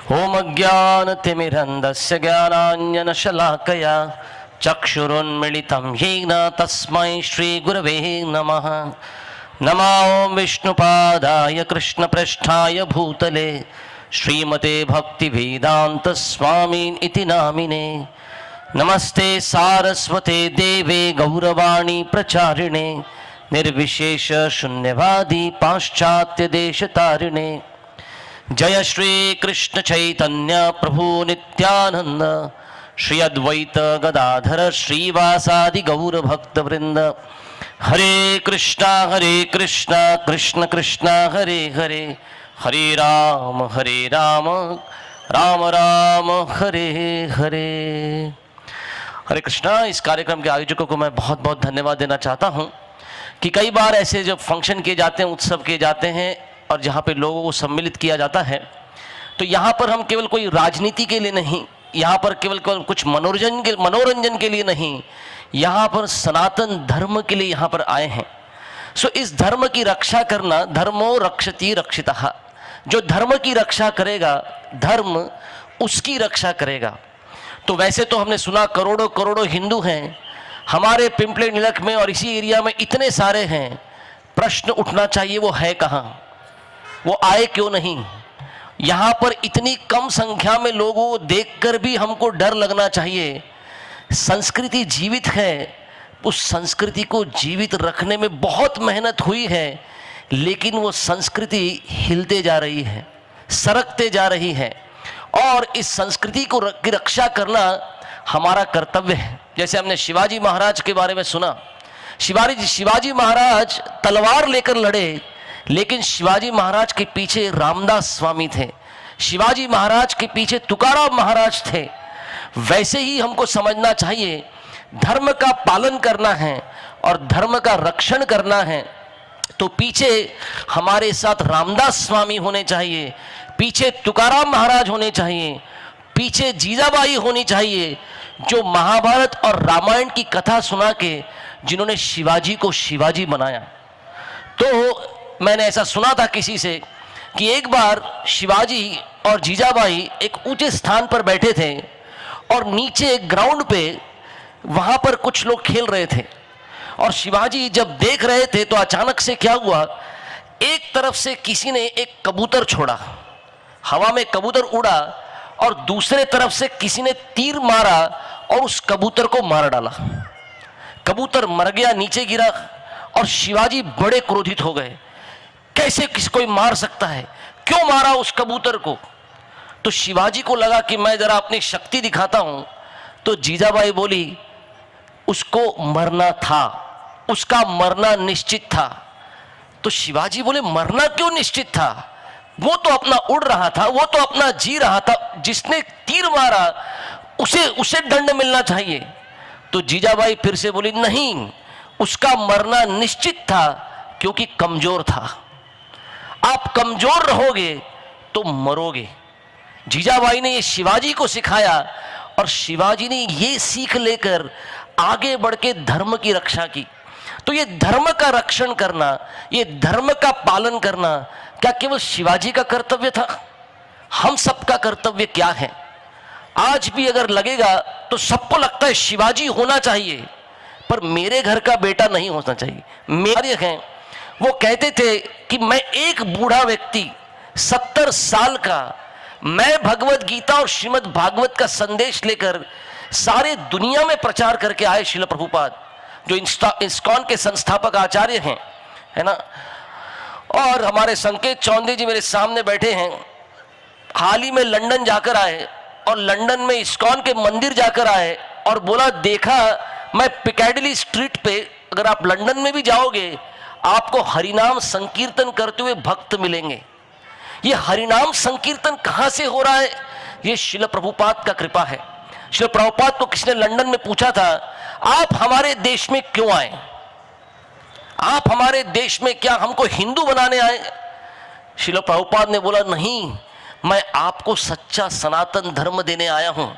ओम अज्ञानतिमिरन्धस्य ज्ञानाञ्जनशलाकया चक्षुरुन्मीलितं येन तस्मै श्रीगुरवे नमः। नमो ॐ विष्णुपादाय कृष्णपृष्ठाय भूतले श्रीमते भक्तिवेदान्तस्वामिन् इति नामिने। नमस्ते सारस्वते देवे गौरवाणी प्रचारिणे निर्विशेष शून्यवादी पाश्चात्य देशतारिणे। जय श्री कृष्ण चैतन्य प्रभु नित्यानंद श्री अद्वैत गदाधर श्रीवासादि गौर भक्त वृंद। हरे कृष्णा कृष्ण कृष्णा हरे हरे, हरे राम राम राम हरे हरे। हरे कृष्णा। इस कार्यक्रम के आयोजकों को मैं बहुत बहुत धन्यवाद देना चाहता हूँ कि कई बार ऐसे जब फंक्शन किए जाते हैं, उत्सव किए जाते हैं और जहाँ पे लोगों को सम्मिलित किया जाता है, तो यहाँ पर हम केवल कोई राजनीति के लिए नहीं, यहाँ पर केवल कुछ मनोरंजन के लिए नहीं, यहाँ पर सनातन धर्म के लिए यहाँ पर आए हैं। सो इस धर्म की रक्षा करना, धर्मो रक्षति रक्षितः, जो धर्म की रक्षा करेगा धर्म उसकी रक्षा करेगा। तो वैसे तो हमने सुना करोड़ों करोड़ों हिंदू हैं हमारे पिंपले नीलक में और इसी एरिया में इतने सारे हैं। प्रश्न उठना चाहिए वो है कहाँ, वो आए क्यों नहीं। यहाँ पर इतनी कम संख्या में लोगों को देखकर भी हमको डर लगना चाहिए। संस्कृति जीवित है, उस संस्कृति को जीवित रखने में बहुत मेहनत हुई है, लेकिन वो संस्कृति हिलते जा रही है, सरकते जा रही है, और इस संस्कृति को की रक्षा करना हमारा कर्तव्य है। जैसे हमने शिवाजी महाराज के बारे में सुना, शिवाजी महाराज तलवार लेकर लड़े, लेकिन शिवाजी महाराज के पीछे रामदास स्वामी थे, शिवाजी महाराज के पीछे तुकाराम महाराज थे। वैसे ही हमको समझना चाहिए, धर्म का पालन करना है और धर्म का रक्षण करना है तो पीछे हमारे साथ रामदास स्वामी होने चाहिए, पीछे तुकाराम महाराज होने चाहिए, पीछे जीजाबाई होनी चाहिए, जो महाभारत और रामायण की कथा सुना के जिन्होंने शिवाजी को शिवाजी बनाया। तो मैंने ऐसा सुना था किसी से कि एक बार शिवाजी और जीजाबाई एक ऊंचे स्थान पर बैठे थे और नीचे ग्राउंड पे वहां पर कुछ लोग खेल रहे थे, और शिवाजी जब देख रहे थे तो अचानक से क्या हुआ, एक तरफ से किसी ने एक कबूतर छोड़ा, हवा में कबूतर उड़ा, और दूसरे तरफ से किसी ने तीर मारा और उस कबूतर को मार डाला। कबूतर मर गया, नीचे गिरा, और शिवाजी बड़े क्रोधित हो गए। कैसे किसी कोई मार सकता है, क्यों मारा उस कबूतर को। तो शिवाजी को लगा कि मैं जरा अपनी शक्ति दिखाता हूं। तो जीजाबाई बोली उसको मरना था, उसका मरना निश्चित था। तो शिवाजी बोले मरना क्यों निश्चित था, वो तो अपना उड़ रहा था, वो तो अपना जी रहा था, जिसने तीर मारा उसे दंड मिलना चाहिए। तो जीजाबाई फिर से बोली नहीं, उसका मरना निश्चित था क्योंकि कमजोर था। आप कमजोर रहोगे तो मरोगे। जीजाबाई ने ये शिवाजी को सिखाया, और शिवाजी ने ये सीख लेकर आगे बढ़ के धर्म की रक्षा की। तो ये धर्म का रक्षण करना, ये धर्म का पालन करना क्या केवल शिवाजी का कर्तव्य था? हम सबका कर्तव्य क्या है? आज भी अगर लगेगा तो सबको लगता है शिवाजी होना चाहिए, पर मेरे घर का बेटा नहीं होना चाहिए। मेरे हैं, वो कहते थे कि मैं एक बूढ़ा व्यक्ति 70 साल का, मैं भगवत गीता और श्रीमद् भागवत का संदेश लेकर सारे दुनिया में प्रचार करके आए श्रील प्रभुपाद, जो इस्कॉन के संस्थापक आचार्य हैं, है ना। और हमारे संकेत चौधरी जी मेरे सामने बैठे हैं, हाल ही में लंदन जाकर आए, और लंदन में इस्कॉन के मंदिर जाकर आए, और बोला देखा मैं पिकैडली स्ट्रीट पे, अगर आप लंदन में भी जाओगे आपको हरिनाम संकीर्तन करते हुए भक्त मिलेंगे। ये हरिनाम संकीर्तन कहाँ से हो रहा है? ये श्रील प्रभुपाद का कृपा है। श्रील प्रभुपाद को किसने लंदन में पूछा था, आप हमारे देश में क्यों आए, आप हमारे देश में क्या हमको हिंदू बनाने आए? श्रील प्रभुपाद ने बोला नहीं, मैं आपको सच्चा सनातन धर्म देने आया हूं।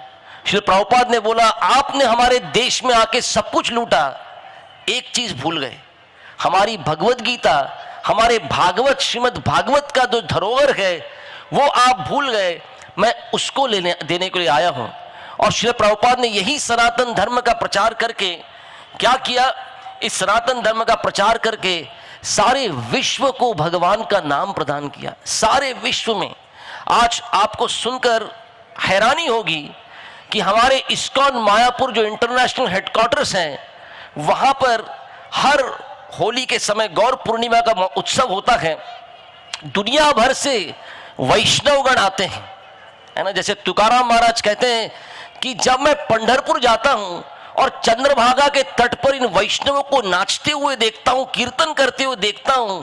श्रील प्रभुपाद ने बोला आपने हमारे देश में आके सब कुछ लूटा, एक चीज भूल गए, हमारी भगवत गीता, हमारे भागवत श्रीमद् भागवत का जो धरोहर है वो आप भूल गए। मैं उसको देने के लिए आया हूं। और श्रील प्रभुपाद ने यही सनातन धर्म का प्रचार करके क्या किया, इस सनातन धर्म का प्रचार करके सारे विश्व को भगवान का नाम प्रदान किया। सारे विश्व में आज आपको सुनकर हैरानी होगी कि हमारे इस्कॉन मायापुर जो इंटरनेशनल हेडक्वार्टर्स हैं, वहां पर हर होली के समय गौर पूर्णिमा का उत्सव होता है। दुनिया भर से वैष्णवगण आते हैं, है ना। जैसे तुकाराम महाराज कहते हैं कि जब मैं पंढरपुर जाता हूं और चंद्रभागा के तट पर इन वैष्णवों को नाचते हुए देखता हूं, कीर्तन करते हुए देखता हूं,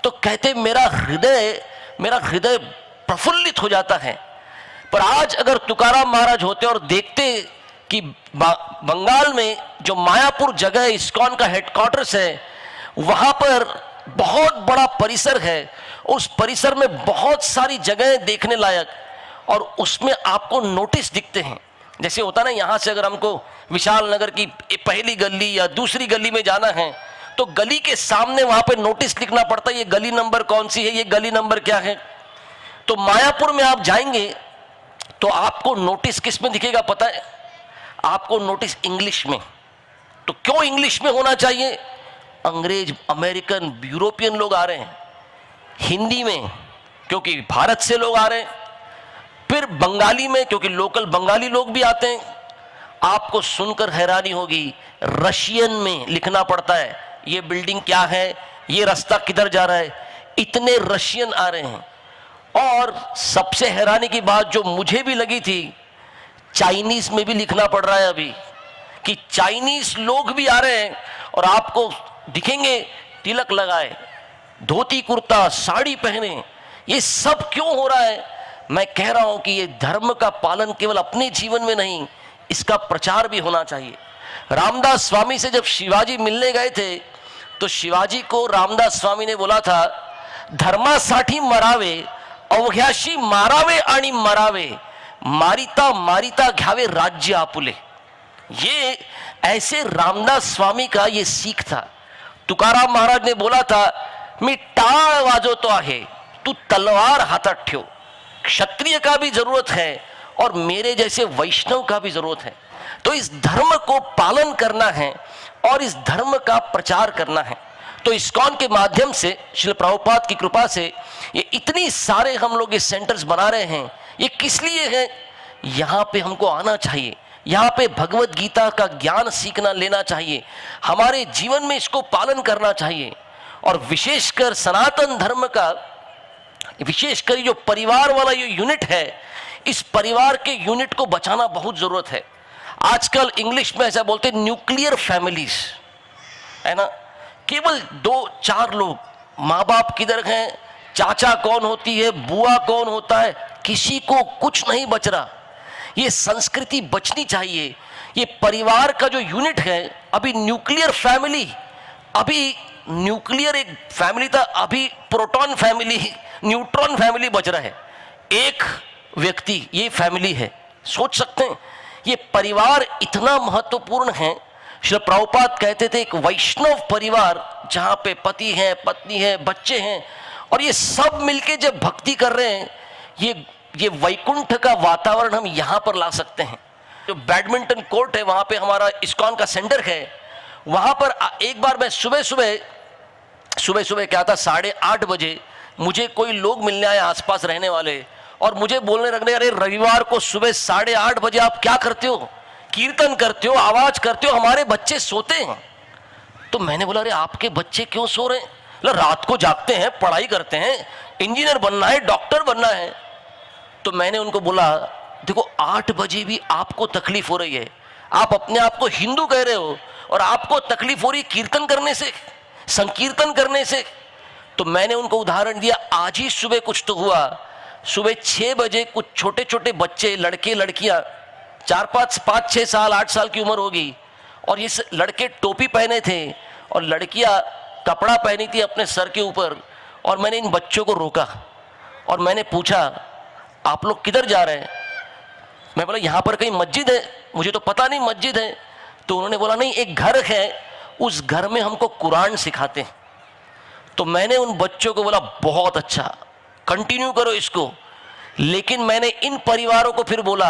तो कहते मेरा हृदय प्रफुल्लित हो जाता है। पर आज अगर तुकाराम महाराज होते और देखते कि बंगाल में जो मायापुर जगह है, इस्कॉन का हेडक्वार्टर्स है, वहां पर बहुत बड़ा परिसर है, उस परिसर में बहुत सारी जगहें देखने लायक, और उसमें आपको नोटिस दिखते हैं। जैसे होता ना, यहाँ से अगर हमको विशाल नगर की पहली गली या दूसरी गली में जाना है तो गली के सामने वहां पे नोटिस लिखना पड़ता है, ये गली नंबर कौन सी है, ये गली नंबर क्या है। तो मायापुर में आप जाएंगे तो आपको नोटिस किस में दिखेगा पता है? आपको नोटिस इंग्लिश में। तो क्यों इंग्लिश में होना चाहिए? अंग्रेज, अमेरिकन, यूरोपियन लोग आ रहे हैं। हिंदी में क्योंकि भारत से लोग आ रहे हैं, फिर बंगाली में क्योंकि लोकल बंगाली लोग भी आते हैं। आपको सुनकर हैरानी होगी, रशियन में लिखना पड़ता है, ये बिल्डिंग क्या है, ये रास्ता किधर जा रहा है, इतने रशियन आ रहे हैं। और सबसे हैरानी की बात जो मुझे भी लगी थी, चाइनीज में भी लिखना पड़ रहा है अभी, कि चाइनीज लोग भी आ रहे हैं और आपको दिखेंगे तिलक लगाए, धोती कुर्ता, साड़ी पहने। ये सब क्यों हो रहा है? मैं कह रहा हूं कि ये धर्म का पालन केवल अपने जीवन में नहीं, इसका प्रचार भी होना चाहिए। रामदास स्वामी से जब शिवाजी मिलने गए थे तो शिवाजी को रामदास स्वामी ने बोला था, धर्मासाठी मरावे, अवघ्याशी मारावे आणि मरावे, मारिता मारिता घ्यावे राज्य आपुले। ये ऐसे रामदास स्वामी का ये सीख था। तुकाराम महाराज ने बोला था, मी टाळ वाजवतो आहे, तू तलवार हातात ठेव। क्षत्रिय का भी जरूरत है और मेरे जैसे वैष्णव का भी जरूरत है। तो इस धर्म को पालन करना है और इस धर्म का प्रचार करना है। तो इस्कॉन के माध्यम से, श्रील प्रभुपाद की कृपा से, ये इतनी सारे हम लोग ये सेंटर्स बना रहे हैं। ये किस लिए है? यहाँ पे हमको आना चाहिए, यहाँ पे भगवत गीता का ज्ञान सीखना लेना चाहिए, हमारे जीवन में इसको पालन करना चाहिए। और विशेषकर सनातन धर्म का, विशेषकर जो परिवार वाला ये यूनिट है, इस परिवार के यूनिट को बचाना बहुत जरूरत है। आजकल इंग्लिश में ऐसा बोलते हैं न्यूक्लियर फैमिलीज, है ना। केवल 2-4 लोग, माँ बाप किधर हैं, चाचा कौन होती है, बुआ कौन होता है, किसी को कुछ नहीं बच रहा। ये संस्कृति बचनी चाहिए। ये परिवार का जो यूनिट है, अभी न्यूक्लियर फैमिली, अभी न्यूक्लियर एक फैमिली था, अभी प्रोटॉन फैमिली, न्यूट्रॉन फैमिली बच रहा है। एक व्यक्ति, ये फैमिली है। सोच सकते हैं ये परिवार इतना महत्वपूर्ण है। श्री प्रभुपाद कहते थे, एक वैष्णव परिवार जहां पे पति है, पत्नी है, बच्चे हैं, और ये सब मिलके जब भक्ति कर रहे हैं, ये वैकुंठ का वातावरण हम यहाँ पर ला सकते हैं। जो बैडमिंटन कोर्ट है, वहां पे हमारा इस्कॉन का सेंटर है, वहां पर एक बार मैं सुबह सुबह क्या था, 8:30 बजे मुझे कोई लोग मिलने आए आसपास रहने वाले, और मुझे बोलने लगने, अरे रविवार को सुबह 8:30 बजे आप क्या करते हो? कीर्तन करते हो, आवाज करते हो, हमारे बच्चे सोते हैं। तो मैंने बोला, अरे आपके बच्चे क्यों सो रहे हैं? रात को जागते हैं, पढ़ाई करते हैं, इंजीनियर बनना है, डॉक्टर बनना है। तो मैंने उनको बोला, देखो 8 बजे भी आपको तकलीफ हो रही है, आप अपने आप को हिंदू कह रहे हो और आपको तकलीफ हो रही कीर्तन करने से, संकीर्तन करने से। तो मैंने उनको उदाहरण दिया, आज ही सुबह कुछ तो हुआ। सुबह 6 बजे कुछ छोटे छोटे बच्चे, लड़के लड़कियां, 5, 6 साल, 8 साल की उम्र होगी, और ये लड़के टोपी पहने थे और लड़कियां कपड़ा पहनी थी अपने सर के ऊपर। और मैंने इन बच्चों को रोका और मैंने पूछा, आप लोग किधर जा रहे हैं? मैं बोला, यहाँ पर कहीं मस्जिद है? मुझे तो पता नहीं मस्जिद है। तो उन्होंने बोला, नहीं, एक घर है, उस घर में हमको कुरान सिखाते हैं। तो मैंने उन बच्चों को बोला, बहुत अच्छा, कंटिन्यू करो इसको। लेकिन मैंने इन परिवारों को फिर बोला,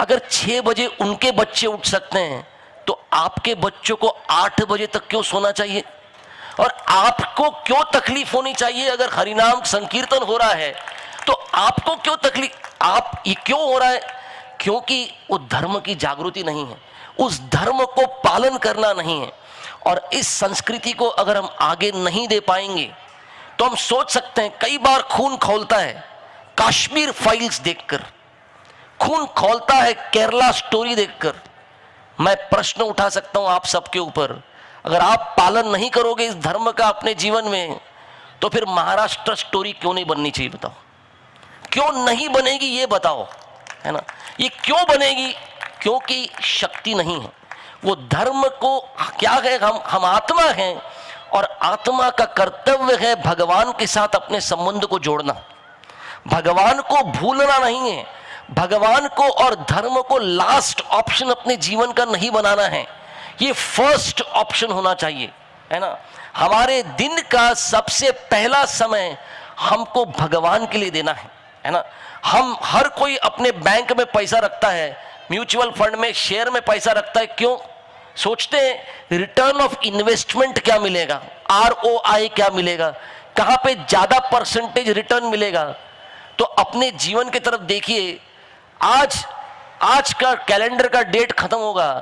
अगर 6 बजे उनके बच्चे उठ सकते हैं तो आपके बच्चों को 8 बजे तक क्यों सोना चाहिए? और आपको क्यों तकलीफ होनी चाहिए? अगर हरिनाम संकीर्तन हो रहा है तो आपको क्यों तकलीफ? आप ये क्यों हो रहा है? क्योंकि वो धर्म की जागृति नहीं है, उस धर्म को पालन करना नहीं है। और इस संस्कृति को अगर हम आगे नहीं दे पाएंगे तो हम सोच सकते हैं, कई बार खून खौलता है कश्मीर फाइल्स देखकर, खून खौलता है केरला स्टोरी देखकर। मैं प्रश्न उठा सकता हूं आप सबके ऊपर, अगर आप पालन नहीं करोगे इस धर्म का अपने जीवन में तो फिर महाराष्ट्र स्टोरी क्यों नहीं बननी चाहिए? बताओ क्यों नहीं बनेगी, ये बताओ, है ना? ये क्यों बनेगी? क्योंकि शक्ति नहीं है। वो धर्म को क्या है, हम आत्मा हैं और आत्मा का कर्तव्य है भगवान के साथ अपने संबंध को जोड़ना, भगवान को भूलना नहीं है, भगवान को और धर्म को लास्ट ऑप्शन अपने जीवन का नहीं बनाना है, ये फर्स्ट ऑप्शन होना चाहिए, है ना? हमारे दिन का सबसे पहला समय हमको भगवान के लिए देना है ना? हम हर कोई अपने बैंक में पैसा रखता है, म्यूचुअल फंड में, शेयर में पैसा रखता है, क्यों? सोचते हैं रिटर्न ऑफ इन्वेस्टमेंट क्या मिलेगा, ROI क्या मिलेगा, कहां पे ज्यादा परसेंटेज रिटर्न मिलेगा। तो अपने जीवन की तरफ देखिए, आज का कैलेंडर का डेट खत्म होगा,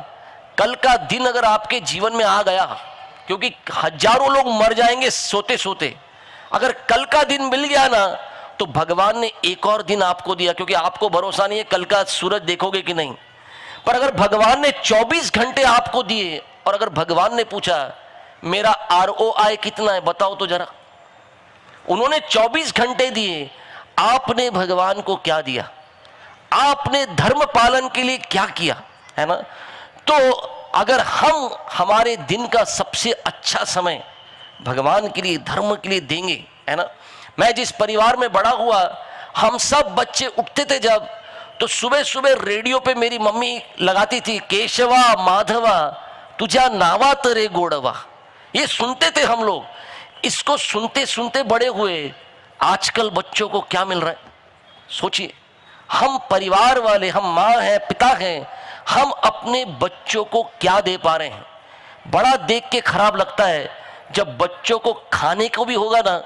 कल का दिन अगर आपके जीवन में आ गया, क्योंकि हजारों लोग मर जाएंगे सोते सोते, अगर कल का दिन मिल गया ना तो भगवान ने एक और दिन आपको दिया, क्योंकि आपको भरोसा नहीं है कल का सूरज देखोगे कि नहीं। पर अगर भगवान ने 24 घंटे आपको दिए और अगर भगवान ने पूछा मेरा ROI कितना है बताओ तो जरा, उन्होंने 24 घंटे दिए, आपने भगवान को क्या दिया? आपने धर्म पालन के लिए क्या किया, है ना? तो अगर हम हमारे दिन का सबसे अच्छा समय भगवान के लिए, धर्म के लिए देंगे, है ना? मैं जिस परिवार में बड़ा हुआ, हम सब बच्चे उठते थे जब, तो सुबह सुबह रेडियो पे मेरी मम्मी लगाती थी, केशवा माधवा तुझा नावा तरे गोड़वा, ये सुनते थे हम लोग। इसको सुनते सुनते बड़े हुए। आजकल बच्चों को क्या मिल रहा है सोचिए। हम परिवार वाले, हम माँ हैं, पिता हैं, हम अपने बच्चों को क्या दे पा रहे हैं? बड़ा देख के खराब लगता है जब बच्चों को खाने को भी होगा ना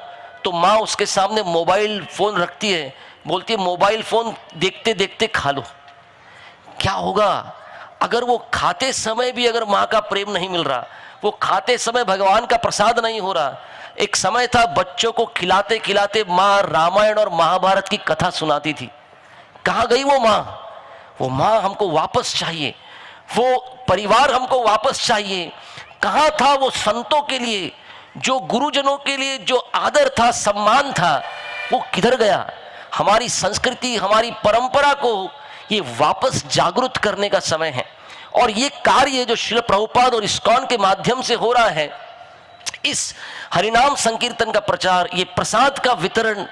तो माँ उसके सामने मोबाइल फोन रखती है, बोलती है मोबाइल फोन देखते देखते खा लो। क्या होगा अगर वो खाते समय भी अगर माँ का प्रेम नहीं मिल रहा, वो खाते समय भगवान का प्रसाद नहीं हो रहा। एक समय था बच्चों को खिलाते खिलाते माँ रामायण और महाभारत की कथा सुनाती थी। कहाँ गई वो माँ? वो माँ हमको वापस चाहिए, वो परिवार हमको वापस चाहिए। कहाँ था वो संतों के लिए, जो गुरुजनों के लिए जो आदर था, सम्मान था, वो किधर गया? हमारी संस्कृति, हमारी परंपरा को ये वापस जागृत करने का समय है। और ये कार्य जो श्रील प्रभुपाद और इस्कॉन के माध्यम से हो रहा है, इस हरिनाम संकीर्तन का प्रचार, ये प्रसाद का वितरण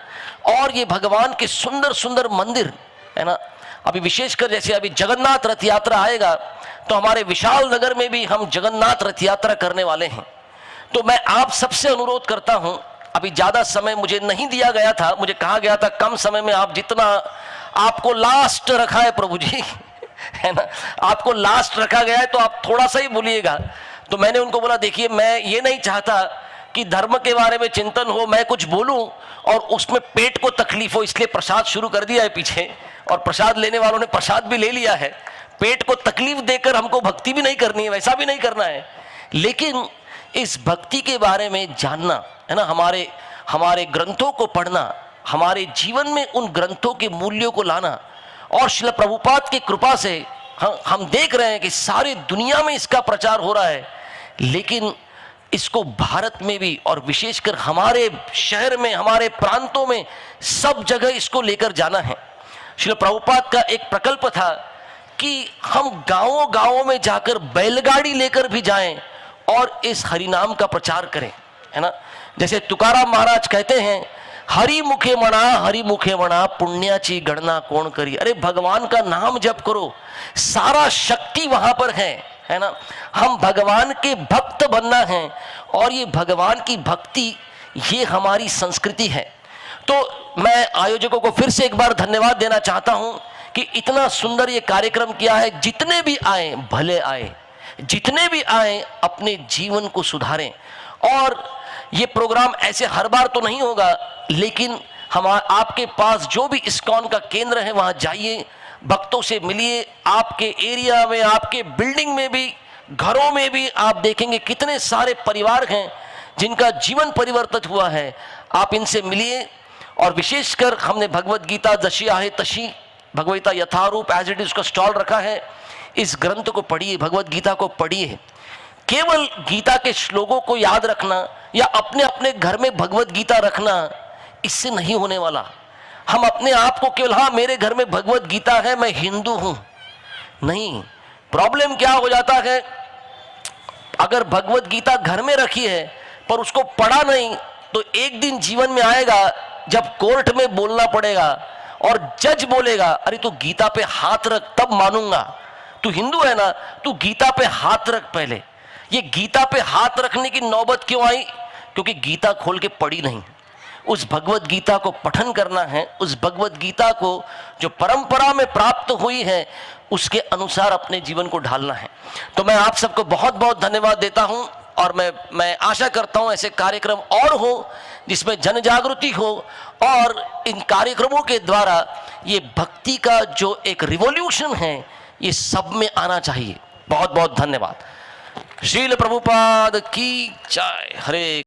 और ये भगवान के सुंदर सुंदर मंदिर, है ना। अभी विशेषकर जैसे अभी जगन्नाथ रथ यात्रा आएगा तो हमारे विशाल नगर में भी हम जगन्नाथ रथ यात्रा करने वाले हैं। तो मैं आप सबसे अनुरोध करता हूं, अभी ज्यादा समय मुझे नहीं दिया गया था, मुझे कहा गया था कम समय में आप जितना, आपको लास्ट रखा है प्रभु जी है ना, आपको लास्ट रखा गया है तो आप थोड़ा सा ही बोलिएगा। तो मैंने उनको बोला देखिए मैं ये नहीं चाहता कि धर्म के बारे में चिंतन हो, मैं कुछ बोलूं और उसमें पेट को तकलीफ हो, इसलिए प्रसाद शुरू कर दिया है पीछे, और प्रसाद लेने वालों ने प्रसाद भी ले लिया है। पेट को तकलीफ देकर हमको भक्ति भी नहीं करनी है, वैसा भी नहीं करना है, लेकिन इस भक्ति के बारे में जानना, है ना, हमारे ग्रंथों को पढ़ना, हमारे जीवन में उन ग्रंथों के मूल्यों को लाना। और श्रील प्रभुपाद की कृपा से हम देख रहे हैं कि सारी दुनिया में इसका प्रचार हो रहा है, लेकिन इसको भारत में भी और विशेषकर हमारे शहर में, हमारे प्रांतों में, सब जगह इसको लेकर जाना है। श्रील प्रभुपाद का एक प्रकल्प था कि हम गांवों गांवों में जाकर बैलगाड़ी लेकर भी जाएं और इस हरिनाम का प्रचार करें, है ना। जैसे तुकाराम महाराज कहते हैं, हरि मुखे मणा पुण्याची गणना कौन करी। अरे भगवान का नाम जप करो, सारा शक्ति वहां पर है ना। हम भगवान के भक्त बनना है और ये भगवान की भक्ति, ये हमारी संस्कृति है। तो मैं आयोजकों को फिर से एक बार धन्यवाद देना चाहता हूं कि इतना सुंदर ये कार्यक्रम किया है। जितने भी आए भले आए, जितने भी आए अपने जीवन को सुधारें। और ये प्रोग्राम ऐसे हर बार तो नहीं होगा, लेकिन हम आपके पास जो भी इस्कॉन का केंद्र है वहां जाइए, भक्तों से मिलिए। आपके एरिया में, आपके बिल्डिंग में भी, घरों में भी आप देखेंगे कितने सारे परिवार हैं जिनका जीवन परिवर्तित हुआ है। आप इनसे मिलिए। और विशेषकर हमने भगवत गीता जशी आहे तशी, भगवता यथारूप एज इट इज का स्टॉल रखा है। इस ग्रंथ को पढ़िए, भगवत गीता को पढ़िए। केवल गीता के श्लोकों को याद रखना या अपने अपने घर में भगवत गीता रखना, इससे नहीं होने वाला। हम अपने आप को केवल, हाँ मेरे घर में भगवत गीता है, मैं हिंदू हूं, नहीं। प्रॉब्लम क्या हो जाता है, अगर भगवत गीता घर में रखी है पर उसको पढ़ा नहीं, तो एक दिन जीवन में आएगा जब कोर्ट में बोलना पड़ेगा और जज बोलेगा, अरे तू गीता पे हाथ रख तब मानूंगा, तू हिंदू है ना, तू गीता पे हाथ रख पहले। ये गीता पे हाथ रखने की नौबत क्यों आई? क्योंकि गीता खोल के पढ़ी नहीं। उस भगवत गीता को पठन करना है, उस भगवत गीता को जो परंपरा में प्राप्त हुई है उसके अनुसार अपने जीवन को ढालना है। तो मैं आप सबको बहुत बहुत धन्यवाद देता हूं। और मैं आशा करता हूं ऐसे कार्यक्रम और हो जिसमें जन जागृति हो, और इन कार्यक्रमों के द्वारा ये भक्ति का जो एक रिवॉल्यूशन है ये सब में आना चाहिए। बहुत बहुत धन्यवाद। श्रील प्रभुपाद की जय। हरे